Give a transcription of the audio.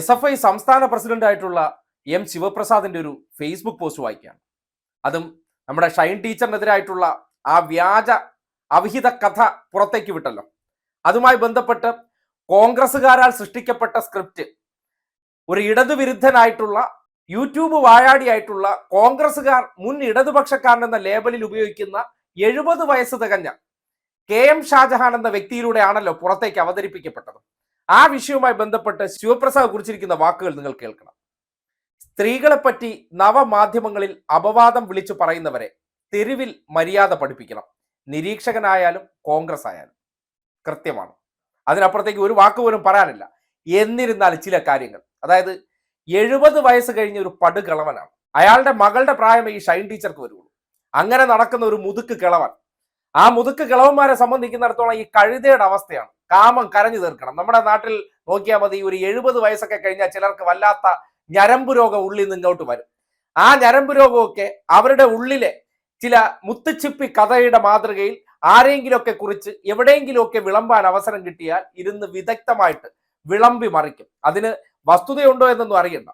SFI സംസ്ഥാന പ്രസിഡന്റായിട്ടുള്ള M ശിവപ്രസാദിന്റെ ഒരു Facebook post വായിക്കുകയാണ്. അതും നമ്മുടെ ഷൈൻ ടീച്ചറിനെതിരായിട്ടുള്ള ആ വ്യാജ അവിഹിത കഥ പുറത്തേക്ക് വിട്ടല്ലോ. അതുമായി ബന്ധപ്പെട്ട് കോൺഗ്രസ്സുകാരാൽ സൃഷ്ടിക്കപ്പെട്ട സ്ക്രിപ്റ്റ് ഒരു ഇടതുവിരുദ്ധനായിട്ടുള്ള യൂട്യൂബ് വായാടിയായിട്ടുള്ള കോൺഗ്രസ്സുകാർ മുൻ ഇടതുപക്ഷക്കാരൻ എന്ന ലേബലിൽ ഉപയോഗിക്കുന്ന 70 വയസ്സ് തികഞ്ഞ KM ഷാജഹാൻ എന്ന വ്യക്തിയിലൂടെയാണല്ലോ പുറത്തേക്ക് അവതരിപ്പിക്കപ്പെട്ടത്. ആ വിഷയവുമായി ബന്ധപ്പെട്ട് ശിവപ്രസാദ് കുറിച്ചിരിക്കുന്ന വാക്കുകൾ നിങ്ങൾ കേൾക്കണം. സ്ത്രീകളെ പറ്റി നവമാധ്യമങ്ങളിൽ അപവാദം വിളിച്ചു പറയുന്നവരെ തെരുവിൽ മര്യാദ പഠിപ്പിക്കണം. നിരീക്ഷകനായാലും കോൺഗ്രസ് ആയാലും കൃത്യമാണ്. അതിനപ്പുറത്തേക്ക് ഒരു വാക്ക് പോലും പറയാനില്ല. എന്നിരുന്നാൽ ചില കാര്യങ്ങൾ, അതായത് 70 വയസ്സ് കഴിഞ്ഞ ഒരു പടുകിളവനാണ്. അയാളുടെ മകളുടെ പ്രായം ഈ ഷൈൻ ടീച്ചർക്ക് വരുള്ളൂ. അങ്ങനെ നടക്കുന്ന ഒരു മുതുക്ക് കിളവൻ, ആ മുതുക്ക് കിളവന്മാരെ സംബന്ധിക്കുന്നിടത്തോളം ഈ കഴുതയുടെ അവസ്ഥയാണ്. കാമം കരഞ്ഞു തീർക്കണം. നമ്മുടെ നാട്ടിൽ നോക്കിയാൽ മതി, ഒരു 70 വയസ്സൊക്കെ കഴിഞ്ഞാൽ ചിലർക്ക് വല്ലാത്ത ഞരമ്പ് രോഗം ഉള്ളിൽ നിന്ന് ഇങ്ങോട്ട് വരും. ആ ഞരമ്പ് രോഗമൊക്കെ അവരുടെ ഉള്ളിലെ ചില മുത്തുച്ചിപ്പി കഥയുടെ മാതൃകയിൽ ആരെങ്കിലുമൊക്കെ കുറിച്ച് എവിടെയെങ്കിലുമൊക്കെ വിളമ്പാൻ അവസരം കിട്ടിയാൽ ഇരുന്ന് വിദഗ്ധമായിട്ട് വിളമ്പി മറിക്കും. അതിന് വസ്തുതയുണ്ടോ എന്നൊന്നും അറിയണ്ട.